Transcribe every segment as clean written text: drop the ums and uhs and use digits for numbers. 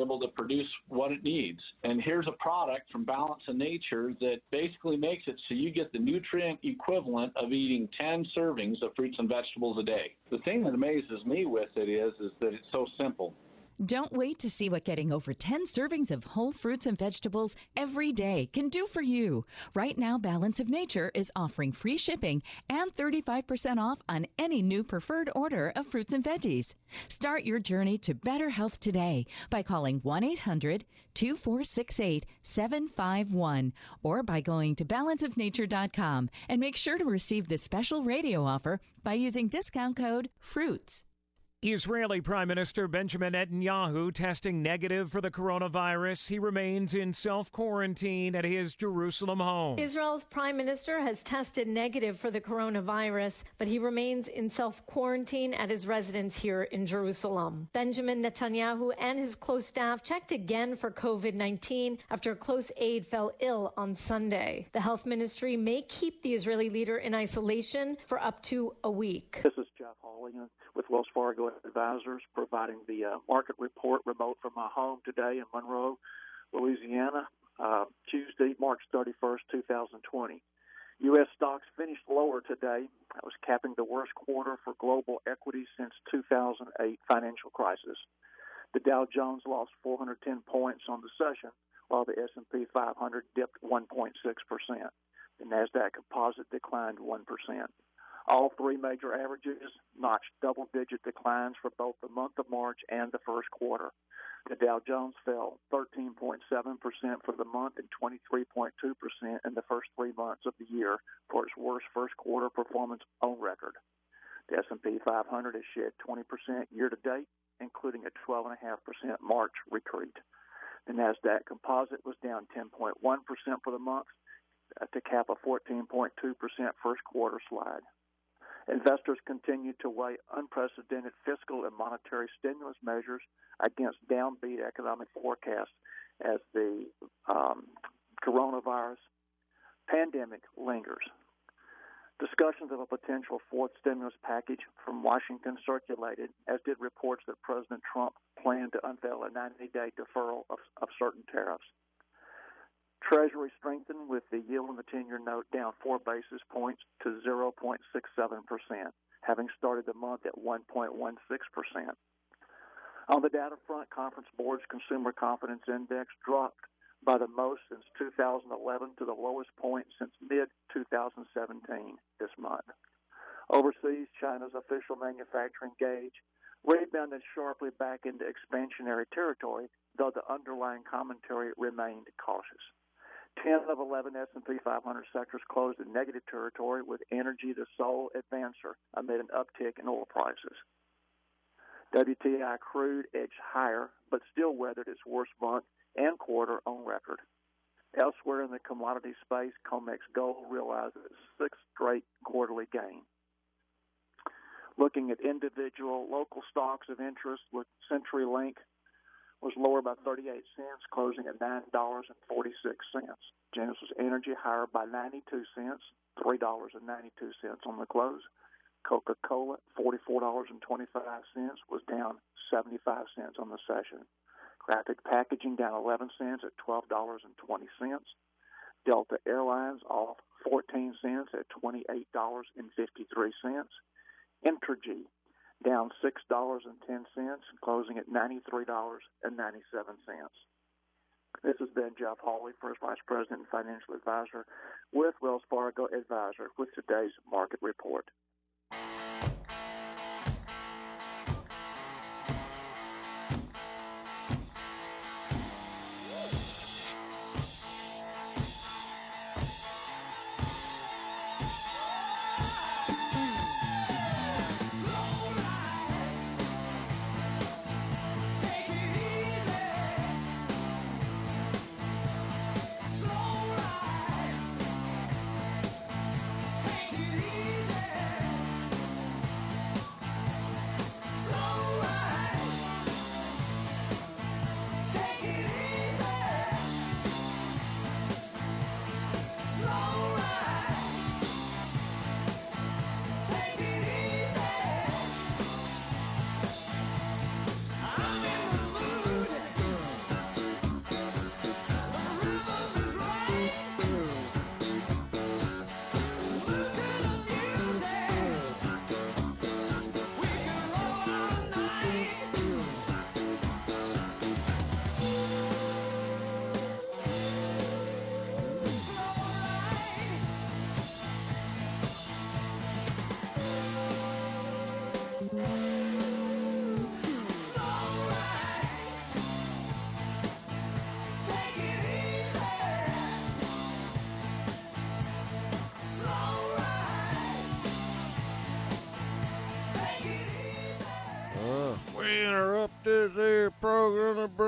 able to produce what it needs. And here's a product from Balance of Nature that basically makes it so you get the nutrient equivalent of eating 10 servings of fruits and vegetables a day. The thing that amazes me with it is that it's so simple. Don't wait to see what getting over 10 servings of whole fruits and vegetables every day can do for you. Right now, Balance of Nature is offering free shipping and 35% off on any new preferred order of fruits and veggies. Start your journey to better health today by calling 1-800-2468-751 or by going to balanceofnature.com and make sure to receive this special radio offer by using discount code FRUITS. Israeli Prime Minister Benjamin Netanyahu testing negative for the coronavirus. He remains in self-quarantine at his Jerusalem home. Israel's prime minister has tested negative for the coronavirus, but he remains in self-quarantine at his residence here in Jerusalem. Benjamin Netanyahu and his close staff checked again for COVID-19 after a close aide fell ill on Sunday. The health ministry may keep the Israeli leader in isolation for up to a week. This is Jeff Hawley with Wells Fargo Advisors, providing the market report remote from my home today in Monroe, Louisiana, Tuesday, March 31st, 2020. U.S. stocks finished lower today. That was capping the worst quarter for global equities since 2008 financial crisis. The Dow Jones lost 410 points on the session, while the S&P 500 dipped 1.6%. The NASDAQ composite declined 1%. All three major averages notched double-digit declines for both the month of March and the first quarter. The Dow Jones fell 13.7% for the month and 23.2% in the first 3 months of the year for its worst first quarter performance on record. The S&P 500 has shed 20% year-to-date, including a 12.5% March retreat. The NASDAQ composite was down 10.1% for the month to cap a 14.2% first quarter slide. Investors continue to weigh unprecedented fiscal and monetary stimulus measures against downbeat economic forecasts as the coronavirus pandemic lingers. Discussions of a potential fourth stimulus package from Washington circulated, as did reports that President Trump planned to unveil a 90-day deferral of certain tariffs. Treasury strengthened with the yield on the 10-year note down 4 basis points to 0.67%, having started the month at 1.16%. On the data front, Conference Board's Consumer Confidence Index dropped by the most since 2011 to the lowest point since mid-2017 this month. Overseas, China's official manufacturing gauge rebounded sharply back into expansionary territory, though the underlying commentary remained cautious. 10 of 11 S&P 500 sectors closed in negative territory, with energy the sole advancer amid an uptick in oil prices. WTI crude edged higher, but still weathered its worst month and quarter on record. Elsewhere in the commodity space, COMEX Gold realized its sixth straight quarterly gain. Looking at individual local stocks of interest, with CenturyLink was lower by 38 cents, closing at $9.46. Genesis Energy higher by 92 cents, $3.92 on the close. Coca-Cola, $44.25, was down 75 cents on the session. Graphic Packaging down 11 cents at $12.20. Delta Airlines off 14 cents at $28.53. Entergy down $6.10, closing at $93.97. This has been Jeff Hawley, First Vice President and Financial Advisor with Wells Fargo Advisor, with today's market report.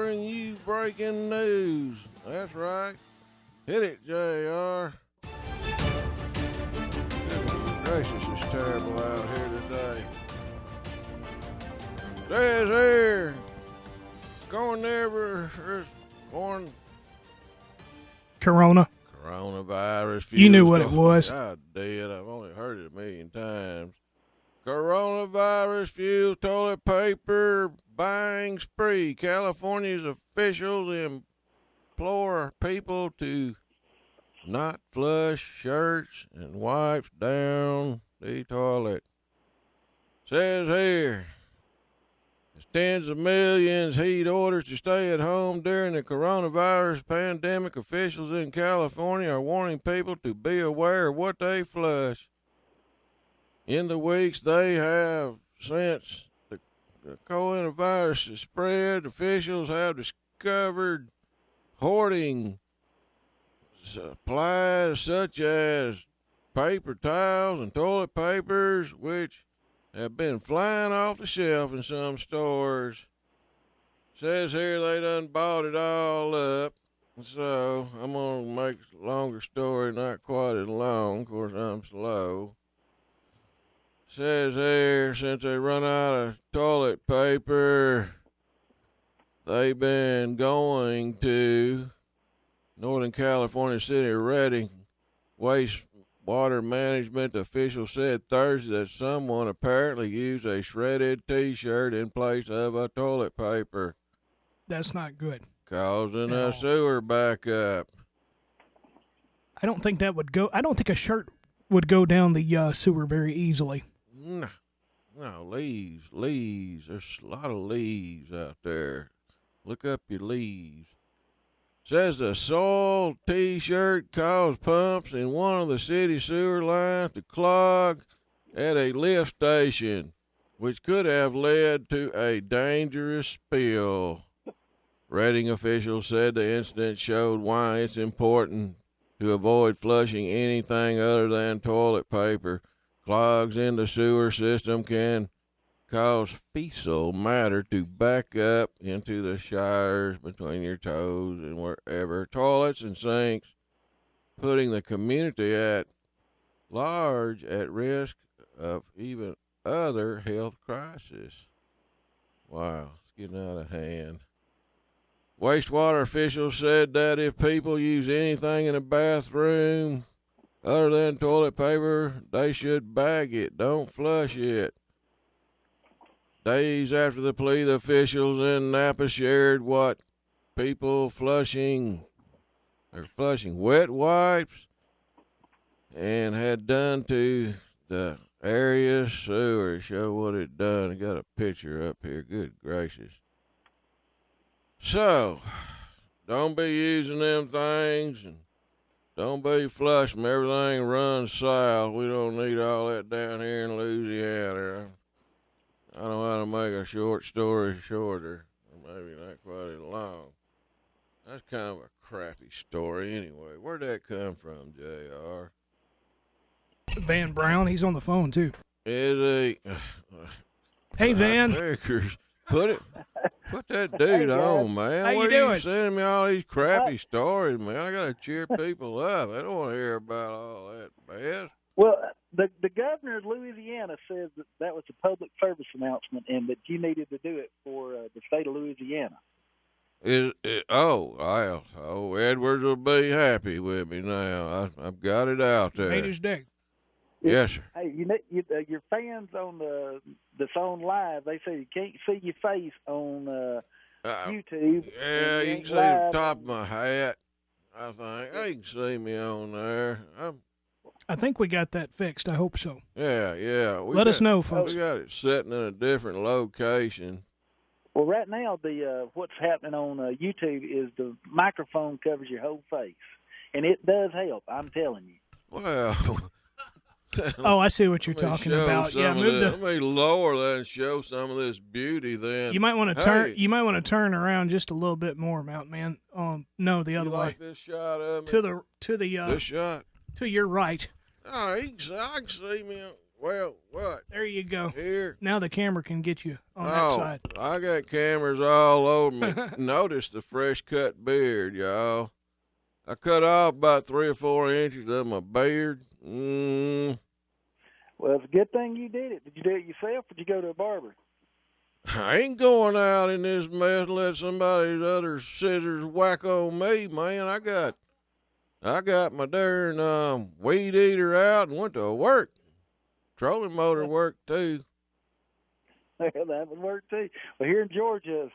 bring you breaking news. That's right. Hit it, JR. Goodness gracious, it's terrible out here today. Says here, coronavirus. You knew what it was. I did. I've only heard it a million times. Coronavirus fuels toilet paper buying spree. California's officials implore people to not flush shirts and wipes down the toilet. Says here, as tens of millions heed orders to stay at home during the coronavirus pandemic, officials in California are warning people to be aware of what they flush. In the weeks they have since the coronavirus has spread, officials have discovered hoarding supplies such as paper towels and toilet papers, which have been flying off the shelf in some stores. Says here they done bought it all up. So I'm going to make a longer story, not quite as long. Of course, I'm slow. Says here, since they run out of toilet paper, they've been going to Northern California City Redding wastewater management officials said Thursday that someone apparently used a shredded T-shirt in place of a toilet paper. That's not good. Causing a sewer backup. I don't think that would go. I don't think a shirt would go down the sewer very easily. No, leaves. There's a lot of leaves out there. Look up your leaves. Says the soiled T-shirt caused pumps in one of the city sewer lines to clog at a lift station, which could have led to a dangerous spill. Redding officials said the incident showed why it's important to avoid flushing anything other than toilet paper. Clogs in the sewer system can cause fecal matter to back up into the showers between your toes and wherever, toilets and sinks, putting the community at large at risk of even other health crises. Wow, it's getting out of hand. Wastewater officials said that if people use anything in the bathroom other than toilet paper, they should bag it. Don't flush it. Days after the plea, the officials in Napa shared what people flushing wet wipes and had done to the area sewer. Show what it done. I got a picture up here. Good gracious. So, don't be using them things and don't be flushing. Everything runs south. We don't need all that down here in Louisiana. I know how to make a short story shorter, or maybe not quite as long. That's kind of a crappy story anyway. Where'd that come from, JR? Van Brown, he's on the phone too. Is he? Hey, Van. Put that dude on, man. How What you are doing? you sending me all these crappy stories, man? I gotta cheer people up. I don't want to hear about all that mess. Well, the governor of Louisiana says that was a public service announcement and that you needed to do it for the state of Louisiana. Edwards will be happy with me now. I've got it out there. Made his day. Yes, sir. Hey, your fans on that's on live, they say you can't see your face on YouTube. Yeah, you can see the top of my hat. I think they can see me on there. I think we got that fixed. I hope so. Yeah. Let us know, folks. We got it sitting in a different location. Well, right now, what's happening on YouTube is the microphone covers your whole face, and it does help. I'm telling you. Well. Oh, I see what you're talking about. Yeah, let me lower that and show some of this beauty. Then you might want to turn. You might want to turn around just a little bit more, Mountain Man. No, the other way. Like this shot of me? To the this shot to your right. Oh, I can see me. Well, what? There you go. Here. Now the camera can get you on that side. I got cameras all over me. Notice the fresh cut beard, y'all. I cut off about 3 or 4 inches of my beard. Well, it's a good thing you did it. Did you do it yourself, or did you go to a barber? I ain't going out in this mess and let somebody's other scissors whack on me, man. I got my darn weed eater out and went to work. Trolling motor worked too. Well, that would work too. Well, here in Georgia,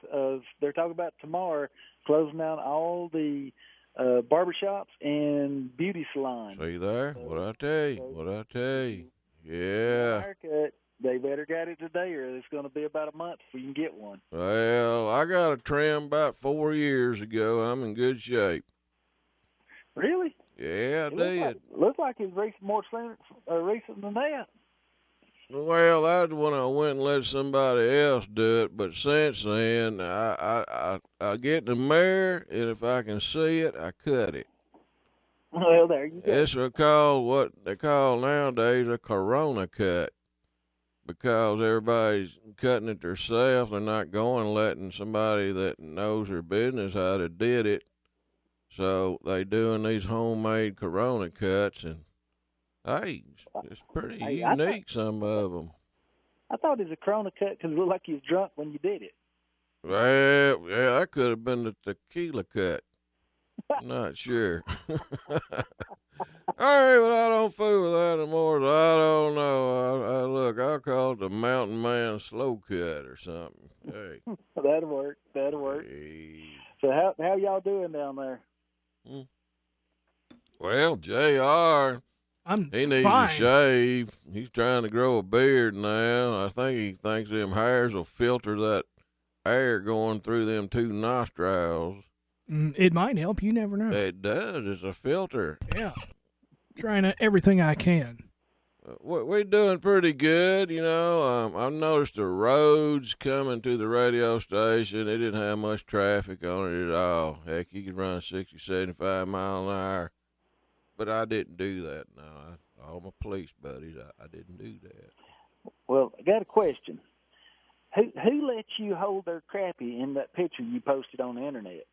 they're talking about tomorrow closing down all the barbershops and beauty salons. See there? What I tell you? Yeah. Haircut. They better get it today, or it's going to be about a month before you can get one. Well, I got a trim about 4 years ago. I'm in good shape. Really? Yeah, I did. Looks like it's more recent than that. Well, that's when I went and let somebody else do it. But since then, I get in the mirror, and if I can see it, I cut it. Well, there you go. It's what they call nowadays a corona cut. Because everybody's cutting it themselves, they're not going and letting somebody that knows their business how to did it. So they doing these homemade corona cuts, and hey, it's pretty unique, some of them. I thought it was a corona cut because it looked like you was drunk when you did it. Well, yeah, that could have been the tequila cut. Not sure. All right, well, I don't fool with that anymore, so I don't know. Look, I'll call it the Mountain Man slow cut or something. Hey. That'll work. Hey. So how y'all doing down there? Well, JR, he needs fine. a shave. He's trying to grow a beard now. I think he thinks them hairs will filter that air going through them 2 nostrils. It might help. You never know. It does. It's a filter. Yeah. Trying everything I can. We're doing pretty good, you know. I've noticed the roads coming to the radio station, it didn't have much traffic on it at all. Heck, you could run 60, 75 miles an hour. But I didn't do that. No, all my police buddies, I didn't do that. Well, I got a question. Who let you hold their crappie in that picture you posted on the internet?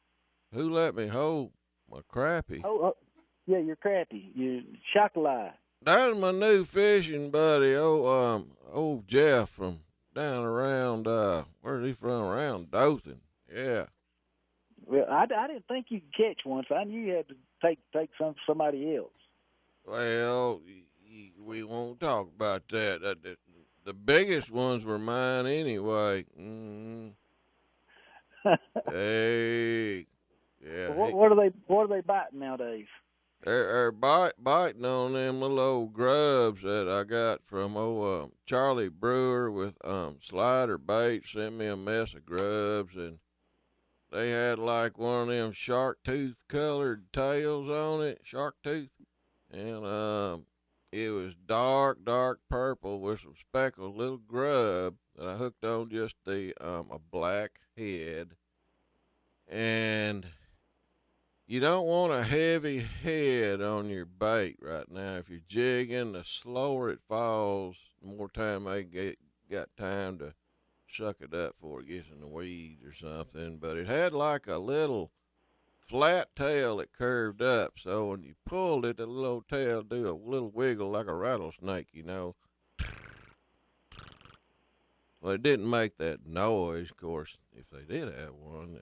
Who let me hold my crappie? Oh, yeah, your crappie, your chocolate. That's my new fishing buddy, old Jeff from down around, where's he from? Around Dothan. Yeah. Well, I didn't think you could catch one, so I knew you had to take somebody else. Well, we won't talk about that. The biggest ones were mine anyway. Hey. Yeah. What are they biting nowadays? They're biting on them little old grubs that I got from Charlie Brewer with Slider Bait. Sent me a mess of grubs, and they had like one of them shark tooth colored tails on it, shark tooth, and it was dark purple with some speckled little grub that I hooked on just a black head. And you don't want a heavy head on your bait right now. If you're jigging, the slower it falls, the more time they got time to suck it up before it gets in the weeds or something. But it had like a little flat tail that curved up, so when you pulled it, the little tail do a little wiggle like a rattlesnake, you know. Well, it didn't make that noise, of course, if they did have one.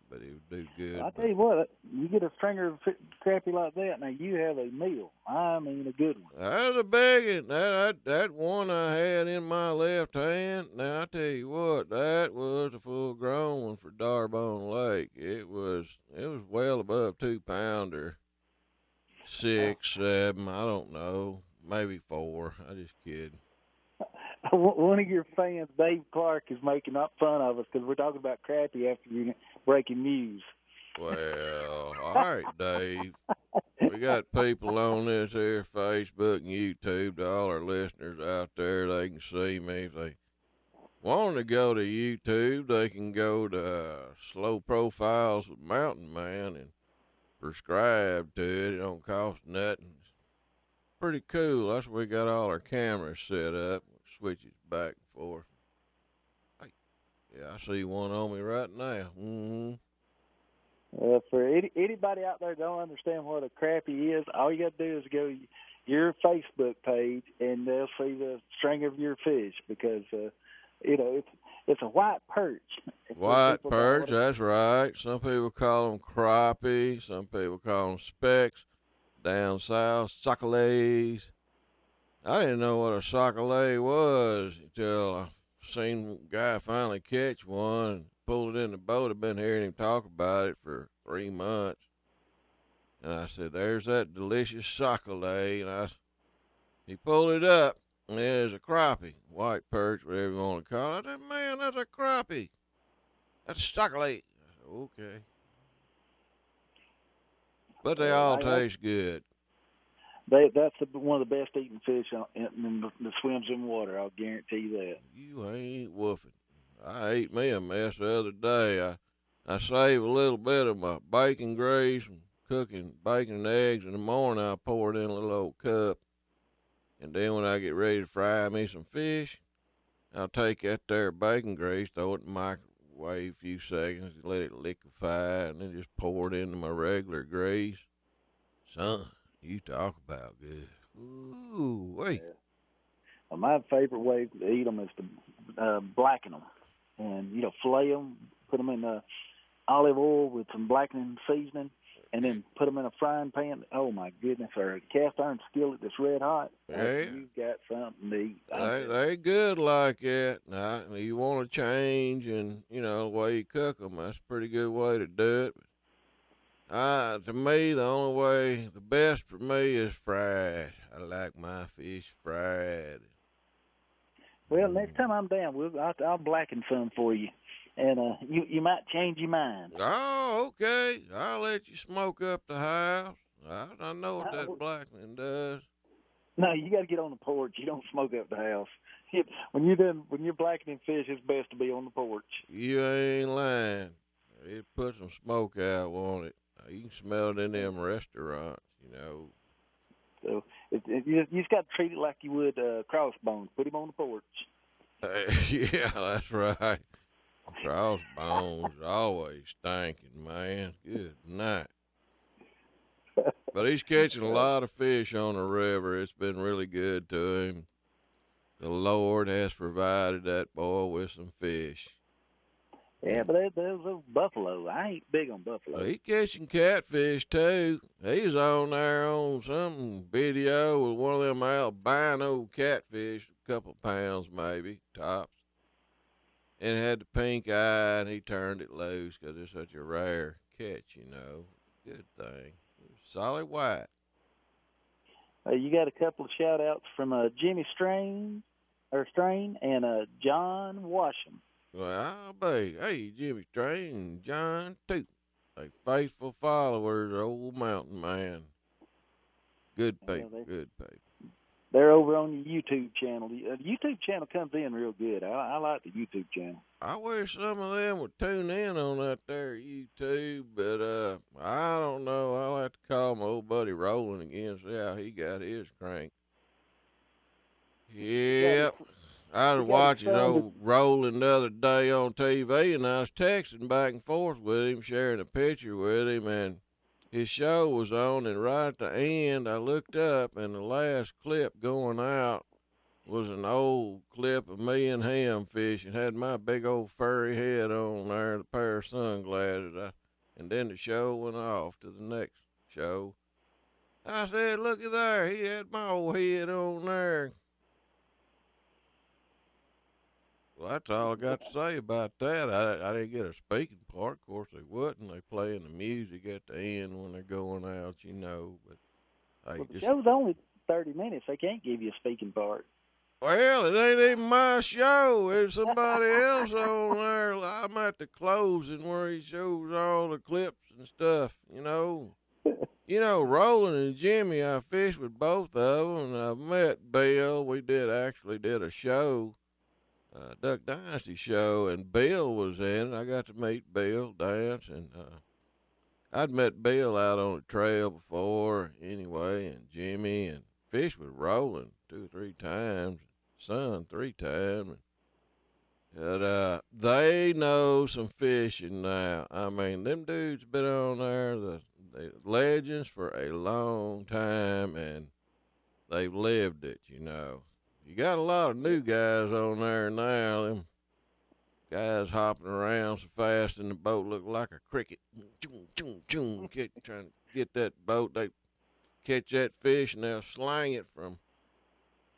But it would do good. I'll tell you what, you get a stringer of crappie like that, now you have a meal. I mean a good one. That was a big one. That one I had in my left hand, now I tell you what, that was a full-grown one for Darbone Lake. It was well above 2-pounder, 6, 7, I don't know, maybe 4. I just kidding. One of your fans, Dave Clark, is making up fun of us because we're talking about crappie after you breaking news. Well, all right, Dave. We got people on this here Facebook and YouTube. To all our listeners out there, they can see me. If they want to go to YouTube, they can go to Slow Profiles with Mountain Man and subscribe to it. It don't cost nothing. pretty cool. That's where we got all our cameras set up. Switches back and forth. Hey, yeah, I see one on me right now. Mm-hmm. For anybody out there that don't understand what a crappie is, all you got to do is go to your Facebook page, and they'll see the string of your fish because, it's a white perch. White perch, that's right. Some people call them crappie. Some people call them specks. Down south, sacalets. I didn't know what a sacalet was until I seen a guy finally catch one and pull it in the boat. I've been hearing him talk about it for 3 months. And I said, there's that delicious sacalet. And he pulled it up, and there's a crappie, white perch, whatever you want to call it. I said, man, that's a crappie. That's a sacalet. I said, okay. But they all taste good. That's one of the best eating fish that swims in water. I'll guarantee you that. You ain't woofing. I ate me a mess the other day. I saved a little bit of my bacon grease from cooking bacon and eggs in the morning. I pour it in a little old cup. And then when I get ready to fry me some fish, I'll take that there bacon grease, throw it in the microwave a few seconds, let it liquefy, and then just pour it into my regular grease. Son, you talk about good. Ooh, wait. Yeah. Well, my favorite way to eat them is to blacken them. And, fillet them, put them in olive oil with some blackening seasoning, and then put them in a frying pan. Oh, my goodness, or a cast iron skillet that's red hot. Yeah. You've got something to eat. They good like that. Now, you want to change and, the way you cook them, that's a pretty good way to do it. To me, the best for me is fried. I like my fish fried. Well, next time I'm down, I'll blacken some for you, and you might change your mind. Oh, okay. I'll let you smoke up the house. I know what that blackening does. No, you got to get on the porch. You don't smoke up the house. When you're blackening fish, it's best to be on the porch. You ain't lying. It put some smoke out on it. You can smell it in them restaurants, So you just got to treat it like you would crossbones. Put him on the porch. Yeah, that's right. Crossbones always stinking, man. Good night. But he's catching a lot of fish on the river. It's been really good to him. The Lord has provided that boy with some fish. Yeah, but there's a buffalo. I ain't big on buffalo. He catching catfish, too. He's on there on some video with one of them albino catfish, a couple pounds maybe, tops. And it had the pink eye, and he turned it loose because it's such a rare catch, Good thing. Solid white. You got a couple of shout-outs from Jimmy Strain and John Washam. Well, I'll be. Hey, Jimmy Strain and John, too. They faithful followers of Old Mountain Man. Good people, good people. They're over on the YouTube channel. The YouTube channel comes in real good. I like the YouTube channel. I wish some of them would tune in on that there YouTube, but I don't know. I'll have to call my old buddy Roland again, see how he got his crank. Yep. I was watching old Roland the other day on TV, and I was texting back and forth with him, sharing a picture with him, and his show was on, and right at the end, I looked up, and the last clip going out was an old clip of me and him fishing. Had my big old furry head on there, and a pair of sunglasses, and then the show went off to the next show. I said, looky there, he had my old head on there. Well, that's all I got to say about that. I didn't get a speaking part. Of course, they wouldn't. They playing the music at the end when they're going out, But the show's only 30 minutes. They can't give you a speaking part. Well, it ain't even my show. It's somebody else on there. I'm at the closing where he shows all the clips and stuff, Roland and Jimmy, I fished with both of them, and I met Bill. We actually did a show. Duck Dynasty show, and Bill was in it. I got to meet Bill, dance, and I'd met Bill out on the trail before anyway, and Jimmy, and fish was rolling 2 or 3 times, sun 3 times. But they know some fishing now. I mean, them dudes been on there, the legends, for a long time, and they've lived it, you know. You got a lot of new guys on there now. Them guys hopping around so fast in the boat look like a cricket. Choom, choom, choom, trying to get that boat. They catch that fish and they'll slang it from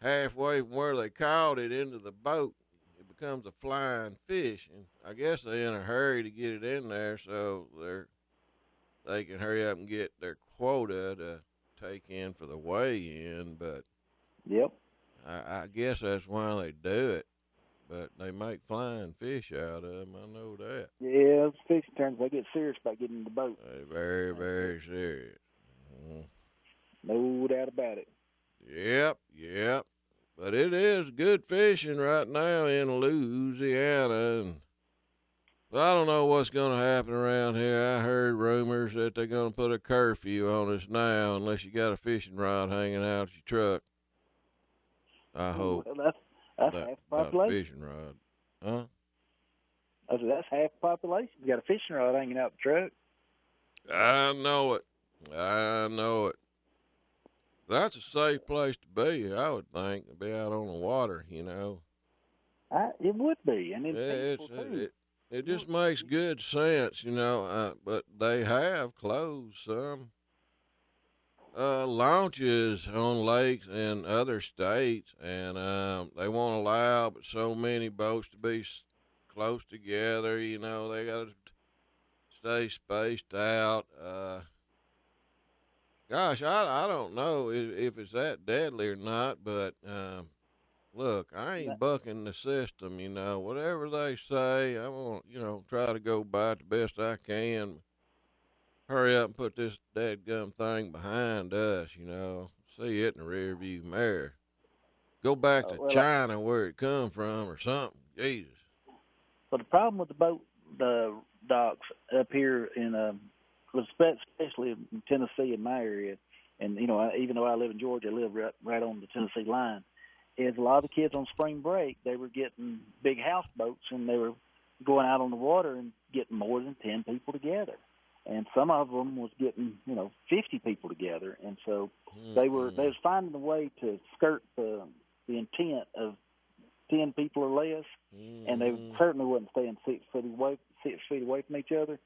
halfway from where they caught it into the boat. It becomes a flying fish, and I guess they're in a hurry to get it in there so they can hurry up and get their quota to take in for the weigh-in. But Yep. I guess that's why they do it. But they make flying fish out of them. I know that. Yeah, those fishing tournaments, they get serious about getting in the boat. They're very, very serious. No doubt about it. Yep. But it is good fishing right now in Louisiana. And I don't know what's going to happen around here. I heard rumors that they're going to put a curfew on us now unless you got a fishing rod hanging out your truck. I hope. Well, that's half the population. Fishing rod. Huh? That's half the population. You got a fishing rod hanging out the truck. I know it. That's a safe place to be, I would think, to be out on the water, you know. It would be, and it just makes good sense, you know. But they have closed some launches on lakes in other states, and they won't allow but so many boats to be close together. You know, they got to stay spaced out. Gosh, I don't know if it's that deadly or not, but look, I ain't bucking the system, you know. Whatever they say, I'm going to, you know, try to go by it the best I can. Hurry up and put this dadgum thing behind us, you know. See it in the rearview mirror. Go back to China where it come from or something. Jesus. But the problem with the docks up here in especially in Tennessee in my area, and, you know, even though I live in Georgia, I live right on the Tennessee line, is a lot of the kids on spring break, they were getting big houseboats, and they were going out on the water and getting more than 10 people together. And some of them was getting, you know, 50 people together. And so they was finding a way to skirt the intent of 10 people or less, and they certainly wasn't staying 6 feet away from each other.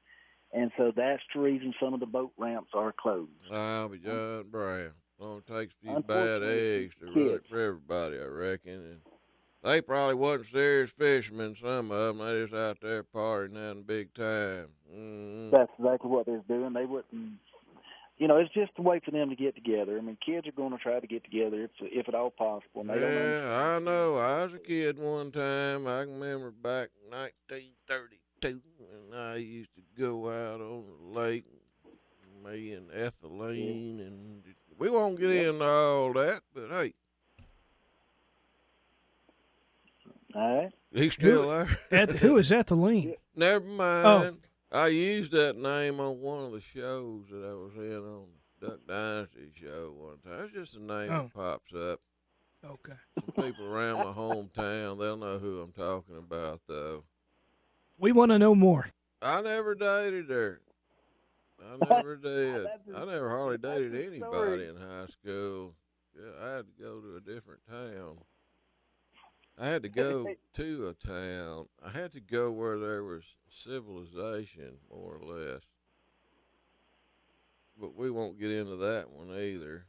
And so that's the reason some of the boat ramps are closed. I'll be John Brown. Only takes a few bad eggs to run it for everybody, I reckon. And they probably wasn't serious fishermen, some of them. They just out there partying having a big time. That's exactly what they're doing. They wouldn't, you know, it's just a way for them to get together. I mean, kids are going to try to get together if at all possible. And I know. I was a kid one time. I can remember back in 1932, and I used to go out on the lake, me and Ethelene, and we won't get into all that, but hey. All right. He's still there. Who is Ethelene? Never mind. Oh. I used that name on one of the shows that I was in on the Duck Dynasty show one time. It's just a name that pops up. Okay. Some people around my hometown, they'll know who I'm talking about, though. We want to know more. I never dated her. I never did. I never hardly dated anybody in high school. Yeah, I had to go to a different town. I had to go to a town. I had to go where there was civilization, more or less. But we won't get into that one either.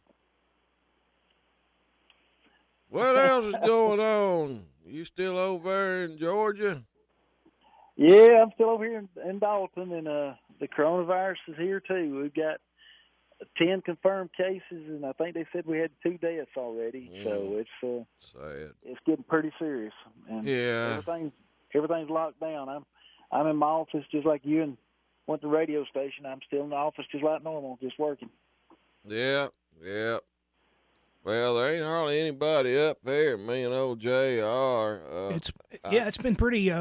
What else is going on? You still over there in Georgia? Yeah, I'm still over here in Dalton, and the coronavirus is here too. We've got 10 confirmed cases, and I think they said we had 2 deaths already. So it's sad. It's getting pretty serious. And yeah, everything's locked down. I'm in my office just like you, and went to the radio station. I'm still in the office just like normal, just working. Yeah. Well, there ain't hardly anybody up here. Me and old JR. It's been pretty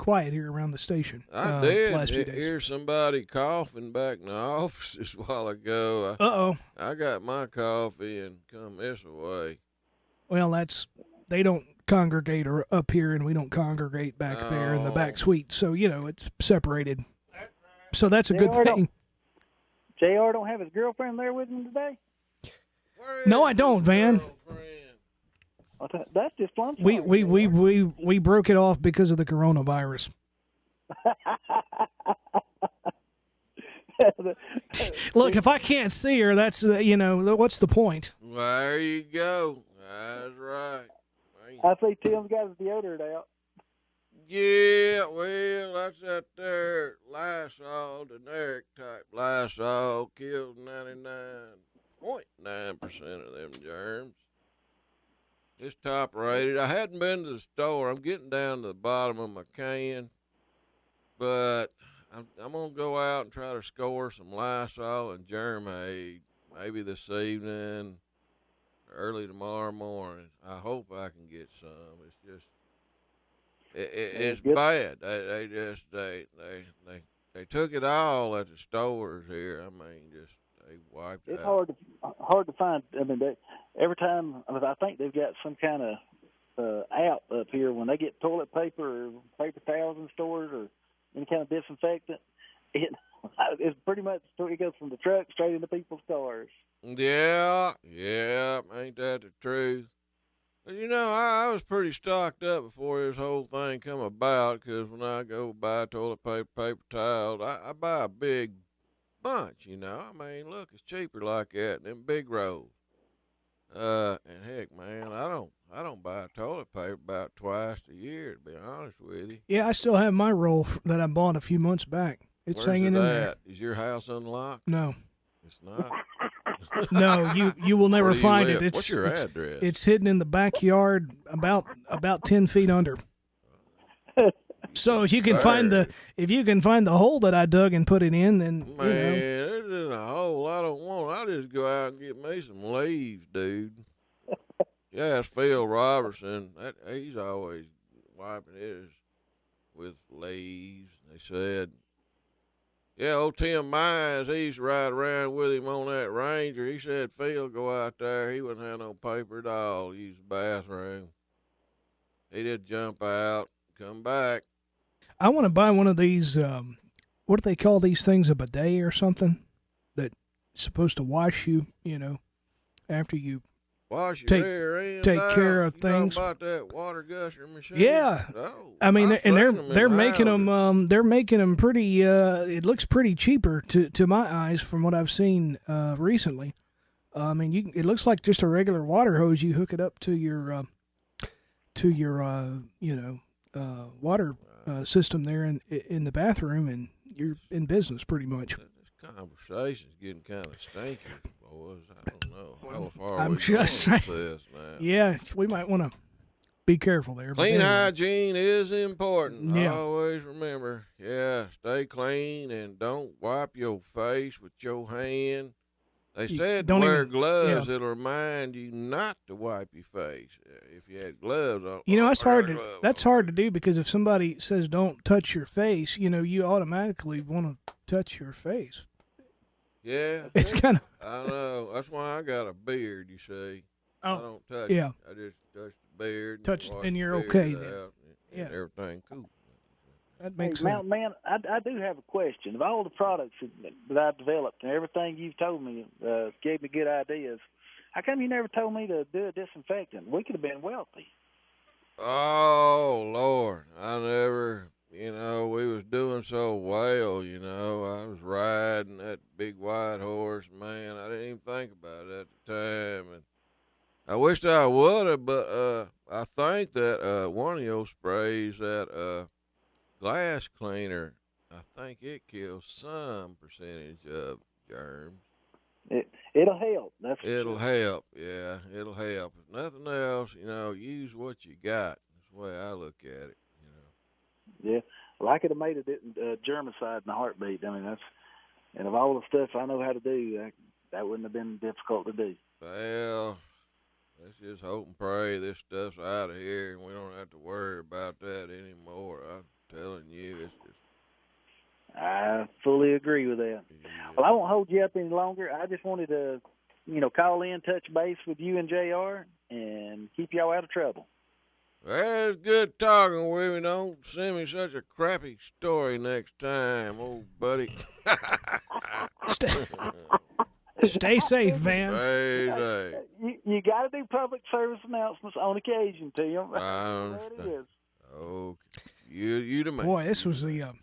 quiet here around the station. I did last few days. hear somebody coughing back in the office just a while ago. I got my coffee and come this way. Well, they don't congregate up here, and we don't congregate back there in the back suite. So, it's separated. So that's a good thing. JR don't have his girlfriend there with him today? No, I don't, Van. That's just fun. We broke it off because of the coronavirus. Look, if I can't see her, that's what's the point? Well, there you go. That's right. I see Tim's got his deodorant out. Yeah, well, that's that there Lysol, generic type Lysol, kills 99.9% of them germs. It's top rated. I hadn't been to the store. I'm getting down to the bottom of my can, but I'm going to go out and try to score some Lysol and Germaid maybe this evening, early tomorrow morning. I hope I can get some. It's just, it's bad. They took it all at the stores here. I mean, just they wiped it out. It's hard to find. I mean, every time I think they've got some kind of app up here when they get toilet paper or paper towels in stores or any kind of disinfectant. It's pretty much it goes from the truck straight into people's cars. Yeah, ain't that the truth? But I was pretty stocked up before this whole thing come about, because when I go buy toilet paper towels, I buy a big bunch. I mean, look, it's cheaper like that in them big rolls. And heck, man, I don't buy toilet paper about twice a year, to be honest with you. Yeah, I still have my roll that I bought a few months back. It's hanging in there. Is your house unlocked? No. It's not. No, you will never find it. What's your address? It's hidden in the backyard, about 10 feet under. So if you can find the hole that I dug and put it in, then man, there's in a hole I don't want. I'll just go out and get me some leaves, dude. Yeah, it's Phil Robertson. He's always wiping his with leaves. They said, yeah, old Tim Mines, he used to ride around with him on that Ranger. He said Phil go out there, he wouldn't have no paper at all, use the bathroom. He'd just jump out, come back. I want to buy one of these, what do they call these things, a bidet or something, that's supposed to wash you, after you wash your rear end take out. Care of you things. About that water gusher machine? Yeah. Oh, I mean, and they're making them. They're making them pretty. It looks pretty cheaper to my eyes from what I've seen recently. I mean, it looks like just a regular water hose. You hook it up to your water system there in the bathroom, and you're in business pretty much. This conversation's getting kind of stinky, boys. I don't know how far I'm we're just going with this now. Yeah, we might want to be careful there. Clean hygiene is important. Yeah. Always remember. Yeah, stay clean and don't wipe your face with your hand. They said to wear gloves. Yeah. It'll remind you not to wipe your face. If you had gloves on. That's hard to do, because if somebody says don't touch your face, you automatically want to touch your face. Yeah. It's kind of. I know. That's why I got a beard, you see. Oh, I don't touch yeah. it. I just touch the beard. And you're okay then. Yeah. Everything cool. That makes sense. Mountain Man, I do have a question. Of all the products that I've developed and everything you've told me gave me good ideas, how come you never told me to do a disinfectant? We could have been wealthy. Oh, Lord. I never, we was doing so well, I was riding that big white horse, man. I didn't even think about it at the time. And I wished I would have, but I think that one of your sprays, that glass cleaner, I think it kills some percentage of germs. It'll help. It'll help. Yeah, it'll help. If nothing else, use what you got. That's the way I look at it. Yeah, well, I could have made a germicide in a heartbeat. I mean, and of all the stuff I know how to do, that wouldn't have been difficult to do. Well, let's just hope and pray this stuff's out of here and we don't have to worry about that anymore. I telling you, it's just. I fully agree with that. Yeah. Well, I won't hold you up any longer. I just wanted to, call in, touch base with you and JR, and keep y'all out of trouble. Well, it's good talking with me. Don't send me such a crappy story next time, old buddy. Stay safe, Van. Stay safe. You got to do public service announcements on occasion, Tim. I That understand. is. Okay. You the man. Boy, this was the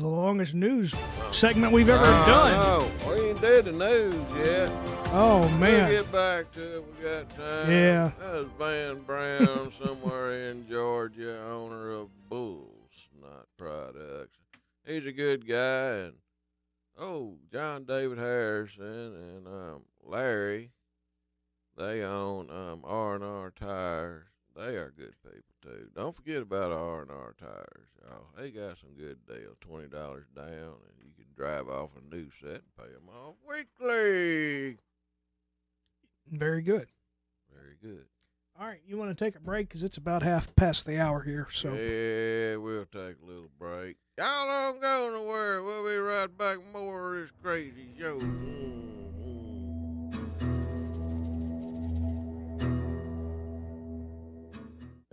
longest news segment we've ever done. No, we ain't did the news yet. Oh, man. We'll get back to it. We got time. Yeah. That was Van Brown somewhere in Georgia, owner of Bull Snot Products. He's a good guy. And, John David Harrison and Larry, they own R&R Tires. They are good people, too. Don't forget about R&R Tires, y'all. They got some good deals, $20 down, and you can drive off a new set and pay them off weekly. Very good. Very good. All right, you want to take a break because it's about half past the hour here. So Yeah, we'll take a little break. Y'all don't go nowhere. We'll be right back with more of this crazy show.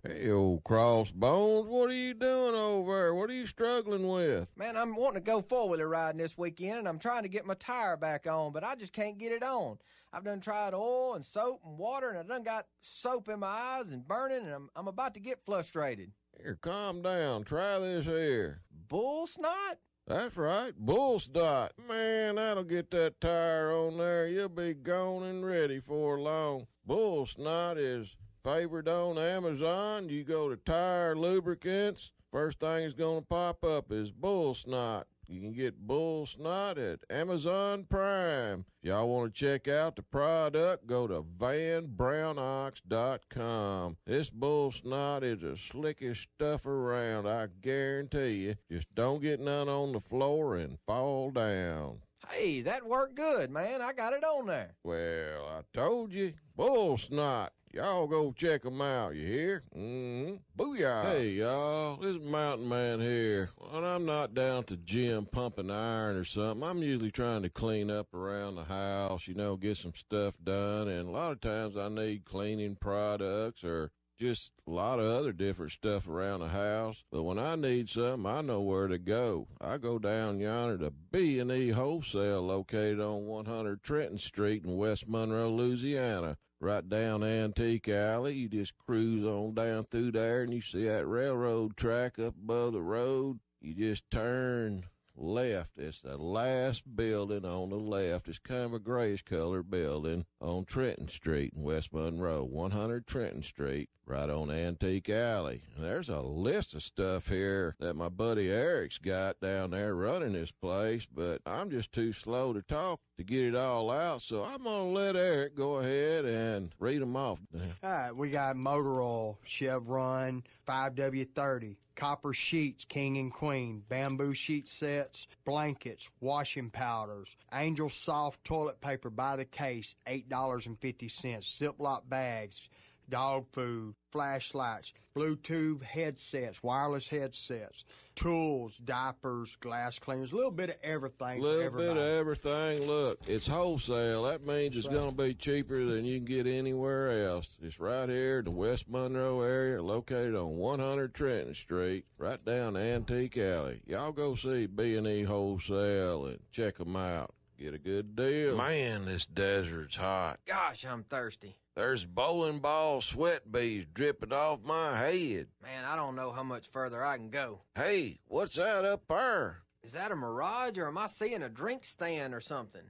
Hey, old Crossbones, what are you doing over there? What are you struggling with? Man, I'm wanting to go four-wheeler riding this weekend, and I'm trying to get my tire back on, but I just can't get it on. I've done tried oil and soap and water, and I done got soap in my eyes and burning, and I'm about to get frustrated. Here, calm down. Try this here. Bull snot? That's right, Bull Snot. Man, that'll get that tire on there. You'll be gone and ready for long. Bull Snot is favored on Amazon. You go to tire lubricants, first thing that's going to pop up is Bull Snot. You can get Bull Snot at Amazon Prime. If y'all want to check out the product, go to vanbrownox.com. This Bull Snot is the slickest stuff around, I guarantee you. Just don't get none on the floor and fall down. Hey, that worked good, man. I got it on there. Well, I told you, Bull Snot. Y'all go check 'em out, you hear? Booyah. Hey, y'all, this is Mountain Man here. When I'm not down at the gym pumping iron or something, I'm usually trying to clean up around the house, get some stuff done. And a lot of times I need cleaning products or just a lot of other different stuff around the house. But when I need something, I know where to go. I go down yonder to B&E Wholesale, located on 100 Trenton Street in West Monroe, Louisiana. Right down Antique Alley, you just cruise on down through there, and you see that railroad track up above the road. You just turn left. It's the last building on the left. It's kind of a grayish-colored building on Trenton Street in West Monroe, 100 Trenton Street, right on Antique Alley. And there's a list of stuff here that my buddy Eric's got down there running this place, but I'm just too slow to talk to get it all out, so I'm going to let Eric go ahead and read them off. All right, we got motor oil, Chevron, 5W30, copper sheets, king and queen, bamboo sheet sets, blankets, washing powders, Angel Soft toilet paper by the case, $8.50, Ziploc bags, dog food, flashlights, Bluetooth headsets, wireless headsets, tools, diapers, glass cleaners, a little bit of everything. Look, it's wholesale. That means it's going to be cheaper than you can get anywhere else. It's right here in the West Monroe area, located on 100 Trenton Street, right down Antique Alley. Y'all go see B&E Wholesale and check them out. Get a good deal. Man, this desert's hot. Gosh, I'm thirsty. There's bowling ball sweat beads dripping off my head. Man, I don't know how much further I can go. Hey, what's that up there? Is that a mirage, or am I seeing a drink stand or something?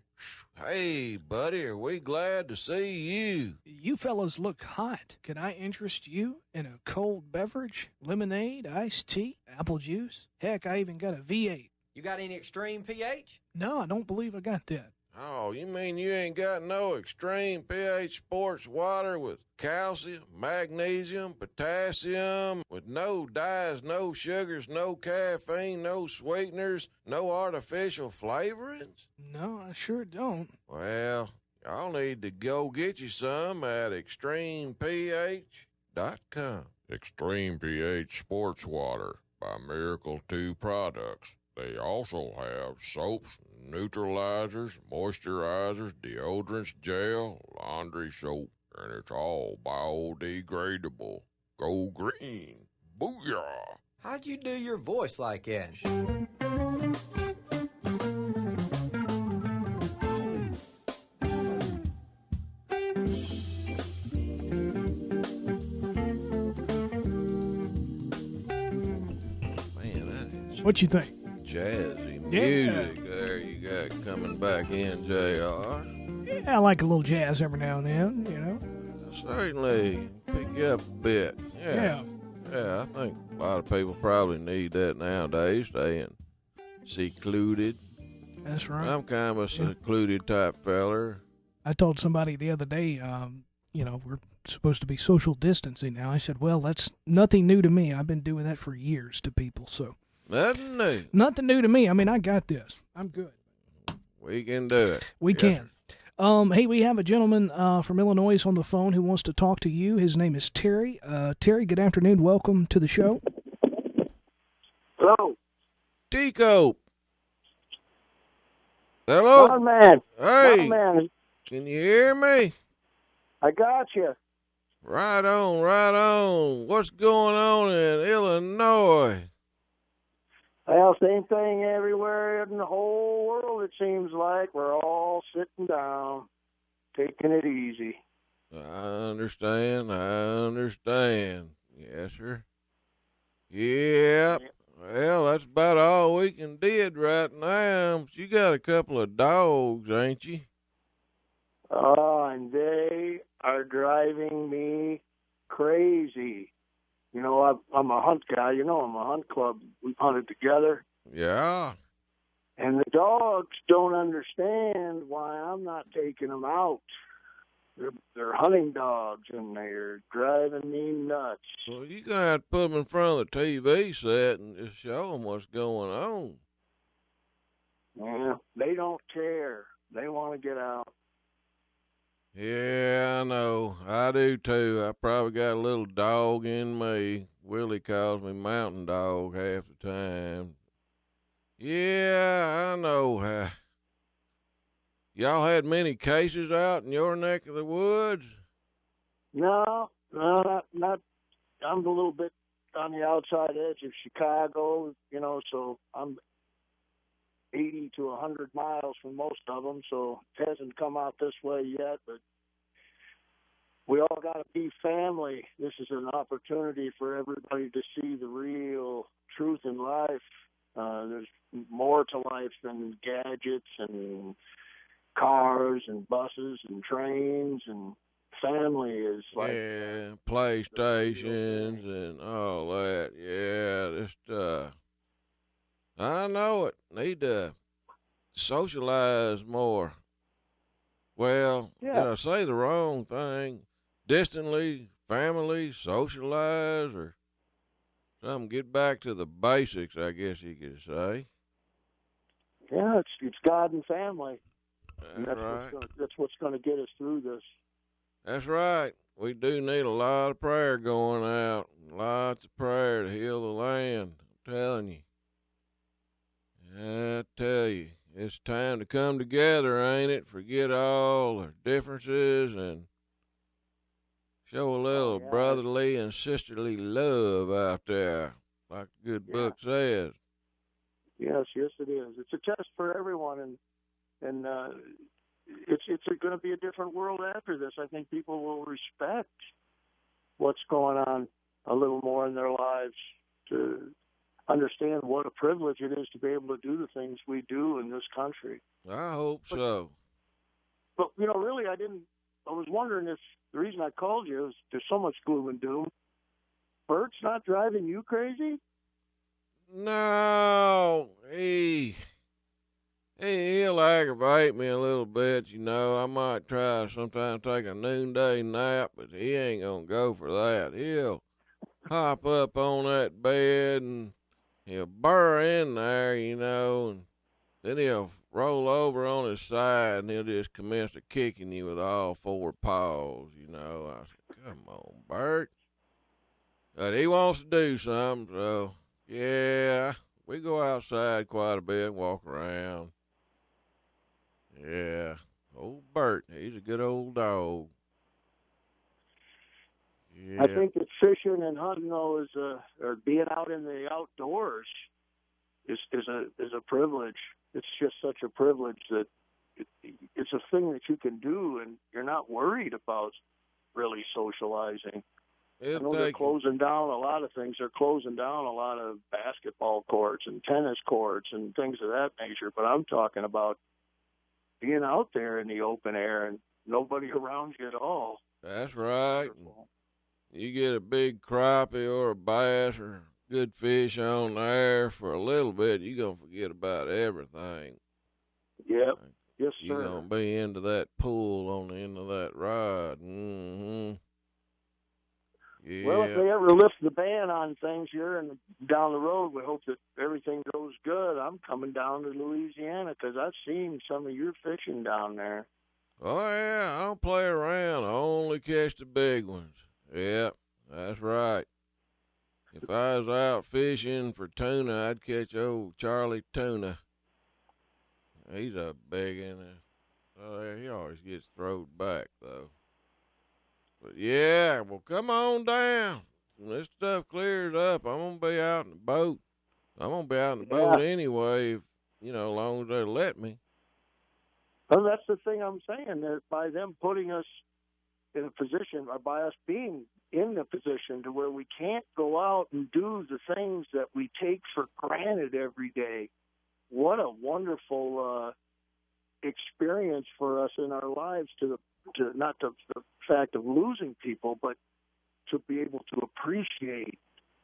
Hey, buddy, are we glad to see you? You fellows look hot. Can I interest you in a cold beverage? Lemonade, iced tea, apple juice? Heck, I even got a V8. You got any extreme pH? No, I don't believe I got that. Oh, you mean you ain't got no extreme pH sports water with calcium, magnesium, potassium, with no dyes, no sugars, no caffeine, no sweeteners, no artificial flavorings? No, I sure don't. Well, y'all need to go get you some at ExtremePH.com. Extreme pH sports water. by Miracle 2 Products. They also have soaps, neutralizers, moisturizers, deodorants, gel, laundry soap, and it's all biodegradable. Go green. Booyah! How'd you do your voice like that? What you think? Jazzy music there you got coming back in, JR. Yeah, I like a little jazz every now and then, you know. Certainly. Pick you up a bit. Yeah. Yeah, I think a lot of people probably need that nowadays, staying secluded. That's right. I'm kind of a secluded type feller. I told somebody the other day, we're supposed to be social distancing now. I said, well, that's nothing new to me. I've been doing that for years to people, so. Nothing new. Nothing new to me. I mean, I got this. I'm good. We can do it. We can. Hey, we have a gentleman from Illinois on the phone who wants to talk to you. His name is Terry. Terry, good afternoon. Welcome to the show. Hello. Tico. Hello. Mon man. Hey. Mon man. Can you hear me? I got you. Right on, right on. What's going on in Illinois? Well, same thing everywhere in the whole world, it seems like. We're all sitting down, taking it easy. I understand. Yes, sir. Yep. Well, that's about all we can did right now. But you got a couple of dogs, ain't you? Oh, and they are driving me crazy. You know, I'm a hunt guy. You know, I'm a hunt club. We've hunted together. Yeah. And the dogs don't understand why I'm not taking them out. They're hunting dogs, and they're driving me nuts. Well, you're going to have to put them in front of the TV set and just show them what's going on. Yeah, they don't care. They want to get out. Yeah, I know. I do, too. I probably got a little dog in me. Willie calls me Mountain Dog half the time. Yeah, I know. Y'all had many cases out in your neck of the woods? No, not. I'm a little bit on the outside edge of Chicago, you know, so I'm 80 to 100 miles from most of them, so it hasn't come out this way yet, but we all got to be family. This is an opportunity for everybody to see the real truth in life. There's more to life than gadgets and cars and buses and trains, and family is like... Yeah, PlayStations and all that. Yeah, just, I know it. Need to socialize more. Well, did I say the wrong thing? Distantly, family, socialize, or something? Get back to the basics, I guess you could say. Yeah, it's God and family. That's right. That's what's going to get us through this. That's right. We do need a lot of prayer going out. Lots of prayer to heal the land. I'm telling you. I tell you, it's time to come together, ain't it? Forget all our differences and show a little brotherly and sisterly love out there, like the good book says. Yes, it is. It's a test for everyone, and it's going to be a different world after this. I think people will respect what's going on a little more in their lives, to understand what a privilege it is to be able to do the things we do in this country. I hope so. But, you know, really, I was wondering if the reason I called you is there's so much gloom and doom. Bert's not driving you crazy? No, he'll aggravate me a little bit, you know. I might try sometime take a noonday nap, but he ain't gonna go for that. He'll hop up on that bed and he'll burrow in there, you know, and then he'll roll over on his side and he'll just commence to kicking you with all four paws, you know. I said, come on, Bert. But he wants to do something, so Yeah, we go outside quite a bit and walk around. Yeah, old Bert, he's a good old dog. Yeah. I think that fishing and hunting, though, or being out in the outdoors is a privilege. It's just such a privilege that it's a thing that you can do, and you're not worried about really socializing. I know they're closing down a lot of things. They're closing down a lot of basketball courts and tennis courts and things of that nature. But I'm talking about being out there in the open air and nobody around you at all. That's right. You get a big crappie or a bass or good fish on there for a little bit, you're going to forget about everything. Yep. Yes, sir. You're going to be into that pool on the end of that rod. Mm-hmm. Yeah. Well, if they ever lift the ban on things here and down the road, we hope that everything goes good. I'm coming down to Louisiana because I've seen some of your fishing down there. Oh, yeah. I don't play around. I only catch the big ones. Yep, that's right. If I was out fishing for tuna, I'd catch old Charlie Tuna. He's a big one. Oh, he always gets thrown back, though. But, yeah, well, come on down. When this stuff clears up, I'm going to be out in the boat. I'm going to be out in the boat anyway, if, as long as they let me. Well, that's the thing I'm saying, that by them putting us in a position, or by us being in a position to where we can't go out and do the things that we take for granted every day. What a wonderful experience for us in our lives to not the fact of losing people, but to be able to appreciate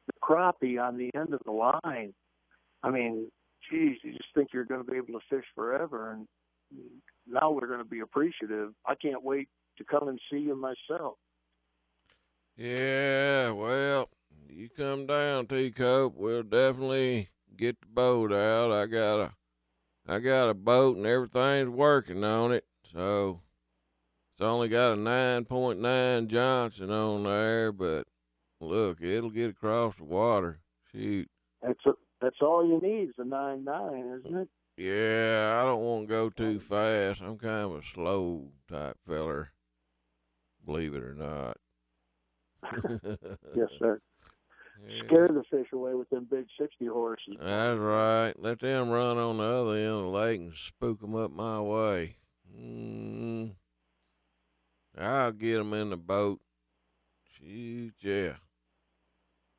the crappie on the end of the line. I mean, geez, you just think you're going to be able to fish forever, and now we're going to be appreciative. I can't wait to come and see you myself. Yeah, well, you come down, Teacup, we'll definitely get the boat out. I got a boat and everything's working on it, so it's only got a 9.9 Johnson on there, but look, it'll get across the water. Shoot. That's all you need is a 9.9, isn't it? Yeah, I don't want to go too fast. I'm kind of a slow type feller, believe it or not. Yes, sir. Yeah. Scare the fish away with them big 60 horses. That's right. Let them run on the other end of the lake and spook them up my way. I'll get them in the boat. Shoot, yeah.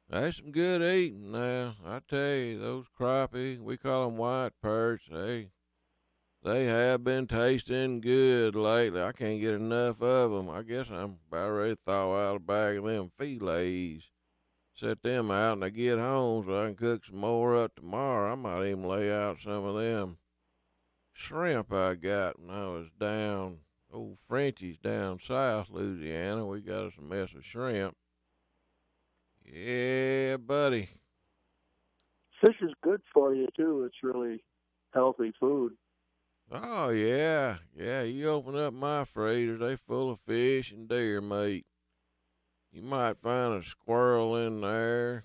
That's some good eating now. I tell you, those crappie, we call them white perch, they have been tasting good lately. I can't get enough of them. I guess I'm about ready to thaw out a bag of them fillets. Set them out and I get home so I can cook some more up tomorrow. I might even lay out some of them shrimp I got when I was down, old Frenchie's down south Louisiana. We got us a mess of shrimp. Yeah, buddy. Fish is good for you, too. It's really healthy food. Oh, yeah. Yeah, you open up my freezer, they full of fish and deer meat. You might find a squirrel in there.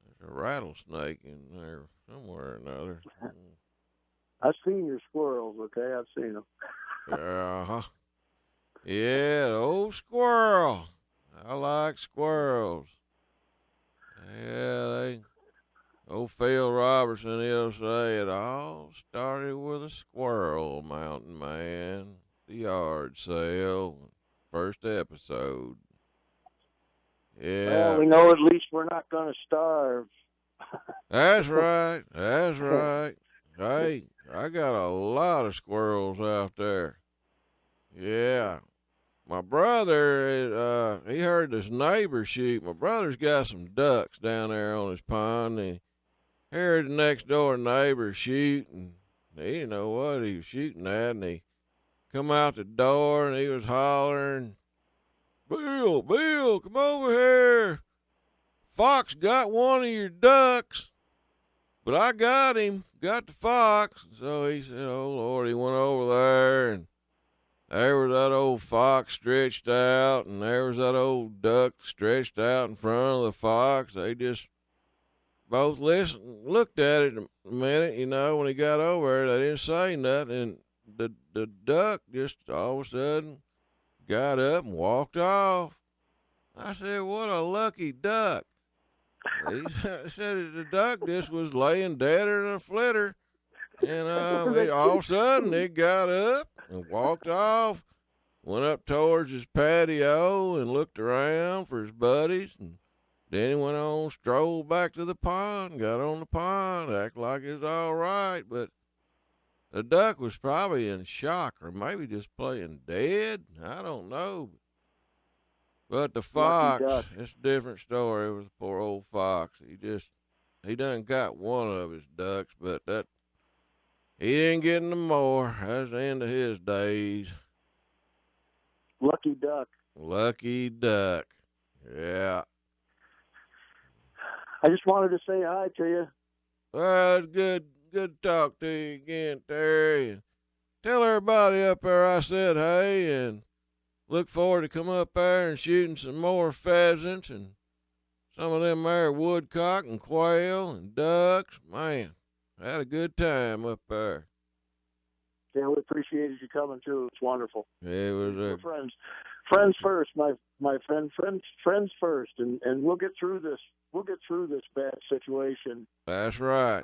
There's a rattlesnake in there somewhere or another. I've seen your squirrels, okay? I've seen them. Uh-huh. Yeah, the old squirrel. I like squirrels. Yeah, old Phil Robertson, he'll say it all started with a squirrel, mountain man. The yard sale, first episode. Yeah. Well, we know at least we're not going to starve. That's right. That's right. Hey, I got a lot of squirrels out there. Yeah. My brother, he heard this neighbor shoot. My brother's got some ducks down there on his pond, and he heard the next door neighbor shoot, and he didn't know what he was shooting at, and he come out the door, and he was hollering, Bill, come over here. Fox got one of your ducks, but I got him, got the fox. So he said, oh, Lord, he went over there, and there was that old fox stretched out, and there was that old duck stretched out in front of the fox. They just both looked at it a minute, you know, when he got over there. They didn't say nothing, and the duck just all of a sudden got up and walked off. I said, what a lucky duck. He said the duck just was laying deader than a flitter. And all of a sudden, it got up and walked off, went up towards his patio and looked around for his buddies. And then he went on, strolled back to the pond, got on the pond, acted like it was all right. But the duck was probably in shock or maybe just playing dead. I don't know. But the fox, it's a different story. It was a poor old fox. He done got one of his ducks, but he didn't get no more. That's the end of his days. Lucky duck. Lucky duck. Yeah. I just wanted to say hi to you. Well, it's good to talk to you again, Terry. And tell everybody up there I said hey, and look forward to come up there and shooting some more pheasants and some of them there woodcock and quail and ducks. Man, I had a good time up there. Yeah, we appreciated you coming too. It's wonderful. It was We're friends. Friends first, my friend. Friends first, and we'll get through this. We'll get through this bad situation. That's right.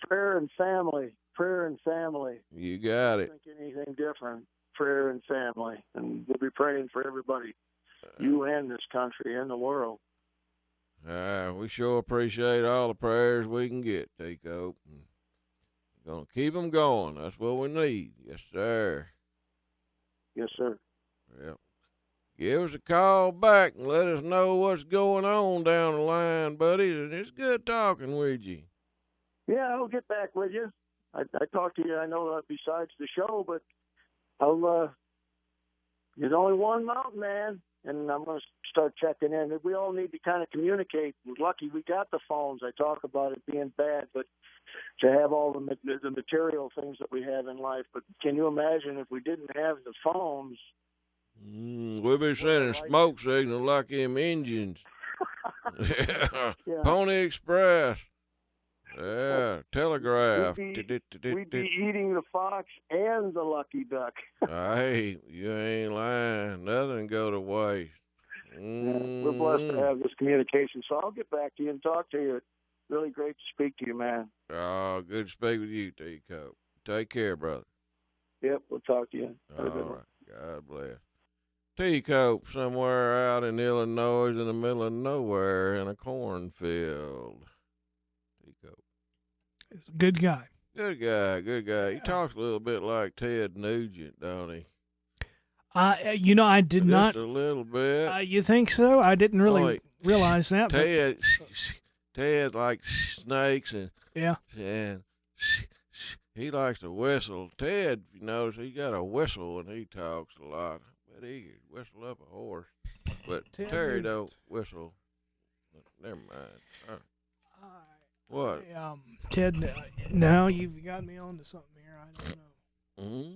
Prayer and family. Prayer and family. You got it. Don't think anything different. Prayer and family, and we'll be praying for everybody, you and this country and the world. We sure appreciate all the prayers we can get, Tico. Gonna keep them going. That's what we need. Yes, sir. Yes, sir. Well, give us a call back and let us know what's going on down the line, buddy. And it's good talking with you. Yeah, I'll get back with you. I talked to you, I know, besides the show, but there's only one mountain man, and I'm going to start checking in. We all need to kind of communicate. We're lucky we got the phones. I talk about it being bad, but to have all the material things that we have in life. But can you imagine if we didn't have the phones? We'll be sending smoke signals like them engines. Yeah. Pony Express. Yeah, telegraph. We'd be eating the fox and the lucky duck. Hey, you ain't lying. Nothing go to waste. We're blessed to have this communication, so I'll get back to you and talk to you. Really great to speak to you, man. Oh, good to speak with you, T-Cope. Take care, brother. Yep, we'll talk to you. All right. God bless. T-Cope somewhere out in Illinois in the middle of nowhere in a cornfield. T-Cope. He's a good guy. Good guy, good guy. He talks a little bit like Ted Nugent, don't he? I did not. Just a little bit. You think so? I didn't really realize that. Ted likes snakes and he likes to whistle. Ted, if you notice, he got a whistle when he talks a lot. But he could whistle up a horse. But Terry don't whistle. Never mind. What? Ted, now you've got me on to something here. I don't know.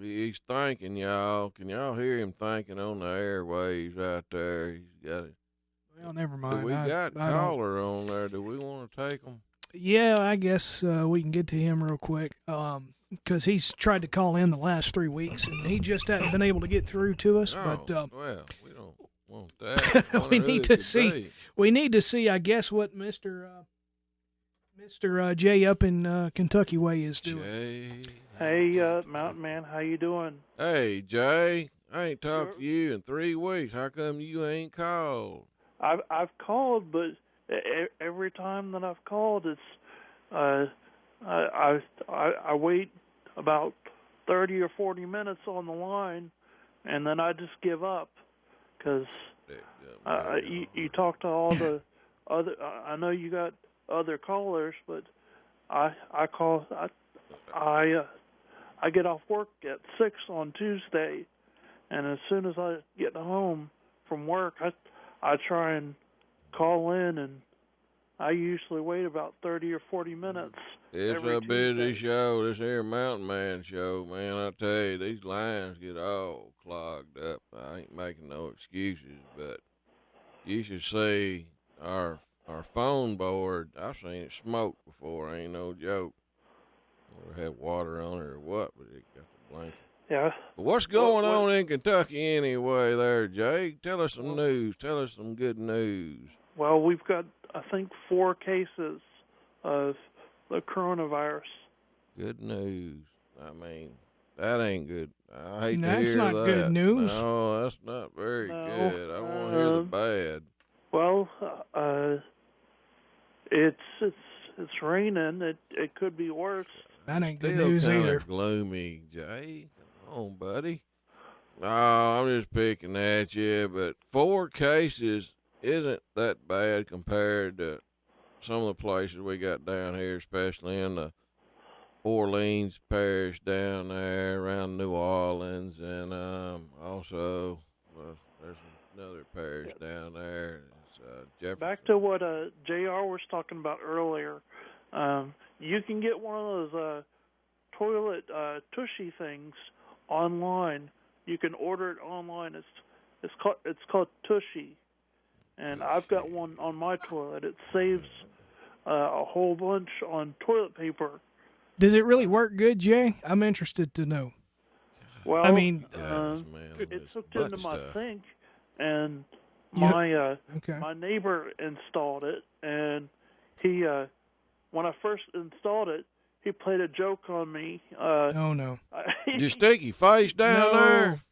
He's thinking, y'all. Can y'all hear him thinking on the airwaves out there? He's got it. Well, never mind. We got caller on there. Do we want to take him? Yeah, I guess we can get to him real quick. Because he's tried to call in the last 3 weeks, and he just hasn't been able to get through to us. Oh, but well, we don't want that. we need to see. We need to see, I guess, what Mr. Jay up in Kentucky way is doing. Jay. Hey, Mountain Man, how you doing? Hey, Jay. I ain't talked to you in 3 weeks. How come you ain't called? I've called, but every time that I've called, it's I wait about 30 or 40 minutes on the line, and then I just give up because you talk to all the other. I know you got other callers, but I get off work at 6 on Tuesday, and as soon as I get home from work, I try and call in, and I usually wait about 30 or 40 minutes. It's a busy show, this here Mountain Man show, man. I tell you, these lines get all clogged up. I ain't making no excuses, but you should see our our phone board, I've seen it smoke before. Ain't no joke. Or had water on it or what, but it got the blanket. Yeah. But what's going on in Kentucky anyway there, Jake? Tell us some news. Tell us some good news. Well, we've got, I think, 4 cases of the coronavirus. Good news. I mean, that ain't good. I hate to That's hear not that. good news. No, that's not very good. I don't want to hear the bad. Well, it's raining. It could be worse. That ain't good Still news kinda either. Gloomy, Jay. Come on, buddy. No, I'm just picking at you, but 4 cases isn't that bad compared to some of the places we got down here, especially in the Orleans Parish down there around New Orleans, and also there's another parish down there. It's Jefferson. Back to what JR was talking about earlier. You can get one of those toilet tushy things online. You can order it online. It's called Tushy, and I've got one on my toilet. It saves a whole bunch on toilet paper. Does it really work good, Jay? I'm interested to know. Well, I mean, it's hooked into my sink, and my neighbor installed it, and he when I first installed it, he played a joke on me. Oh no! Did you stick your face down there?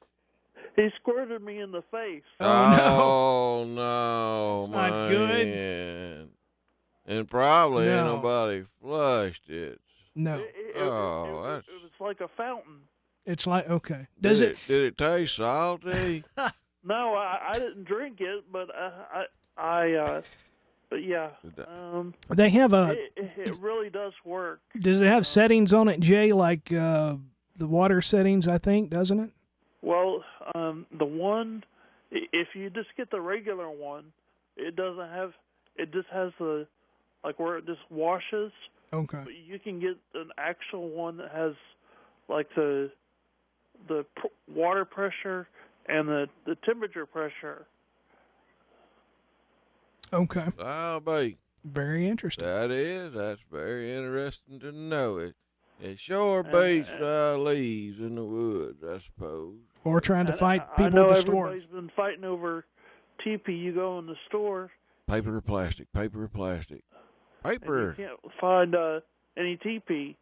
He squirted me in the face. Oh no! It's not good. And probably ain't No. nobody flushed it. No. It was like a fountain. It's like, okay. Did it taste salty? No, I didn't drink it, but but yeah. They have a. It really does work. Does it have settings on it, Jay? Like the water settings, I think, doesn't it? Well, the one, if you just get the regular one, it doesn't have. It just has the, like where it just washes. Okay. But you can get an actual one that has, like the water pressure and the temperature pressure. Okay. I'll be. Very interesting. That's very interesting to know. It sure beats leaves in the woods, I suppose. Or trying to fight people I know at the store. everybody's been fighting over teepee. You go in the store. Paper or plastic? Paper or plastic? Paper. And you can't find any teepee.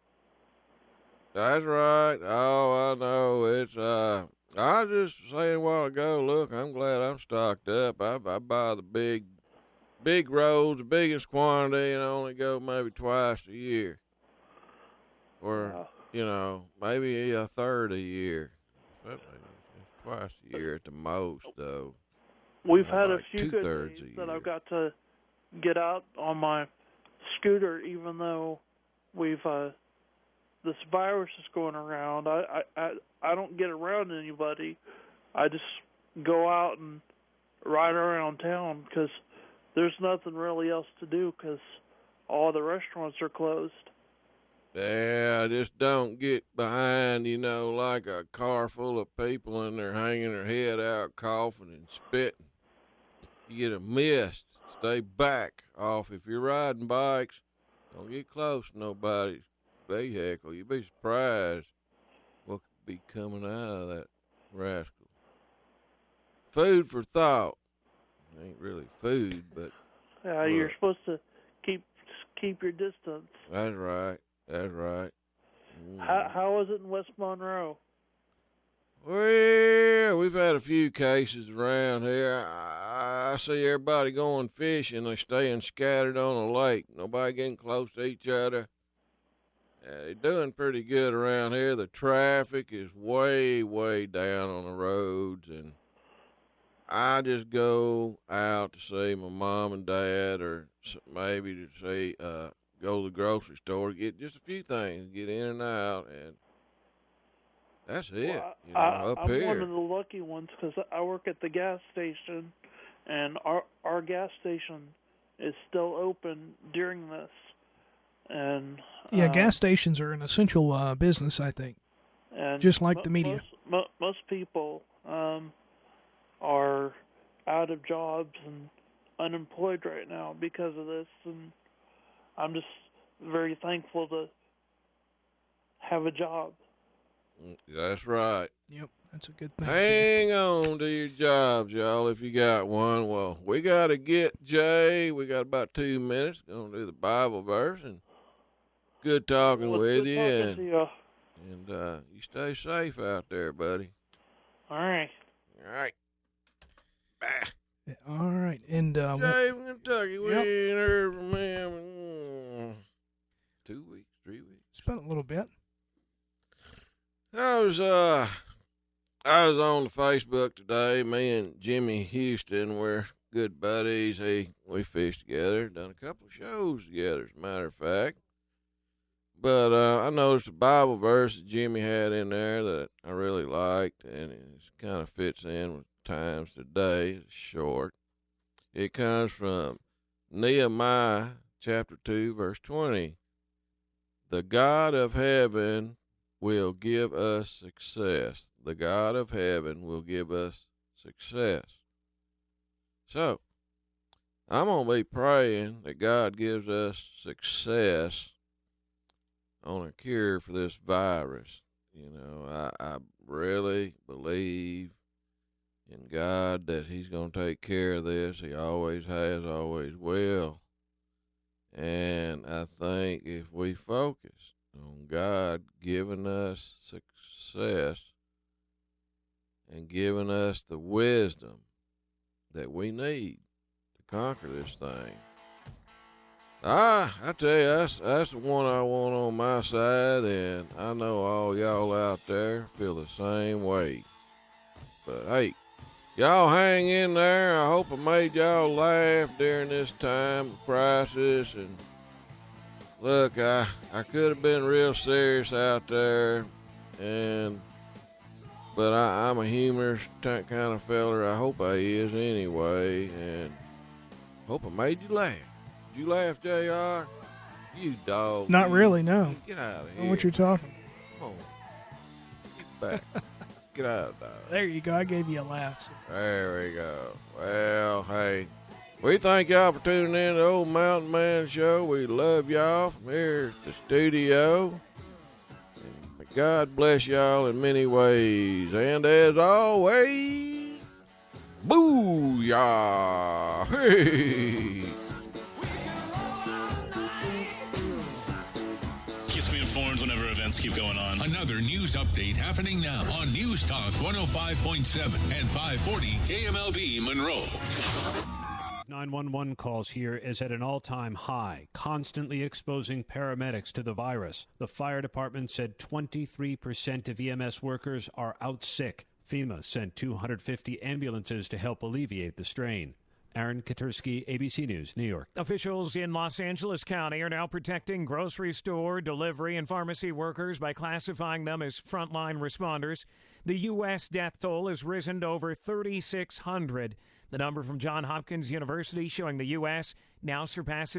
That's right. Oh, I know. It's I was just saying a while ago, look, I'm glad I'm stocked up. I buy the big rolls, the biggest quantity, and I only go maybe twice a year. Or, maybe a third a year. But twice a year at the most, though. We've had a few good two-thirds days a that year. I've got to get out on my scooter, even though we've this virus is going around. I don't get around anybody. I just go out and ride around town because there's nothing really else to do because all the restaurants are closed. Yeah, just don't get behind, like a car full of people and they're hanging their head out, coughing and spitting. You get a mist. Stay back off. If you're riding bikes, don't get close to nobody's vehicle. You'd be surprised what could be coming out of that rascal. Food for thought. Ain't really food, but you're supposed to keep your distance. That's right. That's right. How is it in West Monroe? Well, we've had a few cases around here. I see everybody going fishing. They're staying scattered on the lake. Nobody getting close to each other. They're doing pretty good around here. The traffic is way, way down on the roads, and I just go out to see my mom and dad, or maybe to see go to the grocery store, get just a few things, get in and out, and that's it. Well, up I'm here. one of the lucky ones because I work at the gas station, and our gas station is still open during this. And yeah, gas stations are an essential business, I think. And just like the media. Most people are out of jobs, and unemployed right now because of this, and I'm just very thankful to have a job. That's right. Yep, that's a good thing. Hang on to your jobs, y'all, if you got one. Well, we got to get Jay. We got about 2 minutes. Going to do the Bible verse, and good talking with you. And you stay safe out there, buddy. All right. All right. Bye. All right, and Jay from Kentucky, we ain't heard from him in 2 weeks, 3 weeks. It's been a little bit. I was on the Facebook today. Me and Jimmy Houston, we're good buddies. We fished together, done a couple of shows together, as a matter of fact. But I noticed a Bible verse that Jimmy had in there that I really liked, and it kind of fits in with times today. It's short. It comes from Nehemiah chapter 2, verse 20. The God of heaven will give us success. The God of heaven will give us success. So, I'm going to be praying that God gives us success on a cure for this virus. You know, I really believe in God that he's going to take care of this. He always has, always will. And I think if we focus on God giving us success and giving us the wisdom that we need to conquer this thing, I tell you, that's the one I want on my side, and I know all y'all out there feel the same way. But hey, y'all hang in there. I hope I made y'all laugh during this time of crisis. And look, I could have been real serious out there, but I'm a humorous kind of feller. I hope I is anyway, and hope I made you laugh. Did you laugh, JR? You dog. Not really, no. Get out of I don't here. know what you're talking. Come on. Get back. Get out, dog. There you go. I gave you a laugh. There we go. Well, hey, we thank y'all for tuning in to the Old Mountain Man Show. We love y'all from here at the studio. And may God bless y'all in many ways. And as always, booyah! Hey! Keeps me informed whenever events keep going on. Another news update happening now on News Talk 105.7 and 540 KMLB Monroe. 911 calls here is at an all-time high, constantly exposing paramedics to the virus. The fire department said 23% of EMS workers are out sick. FEMA sent 250 ambulances to help alleviate the strain. Aaron Katursky, ABC News, New York. Officials in Los Angeles County are now protecting grocery store, delivery, and pharmacy workers by classifying them as frontline responders. The U.S. death toll has risen to over 3,600. The number from Johns Hopkins University showing the U.S. now surpasses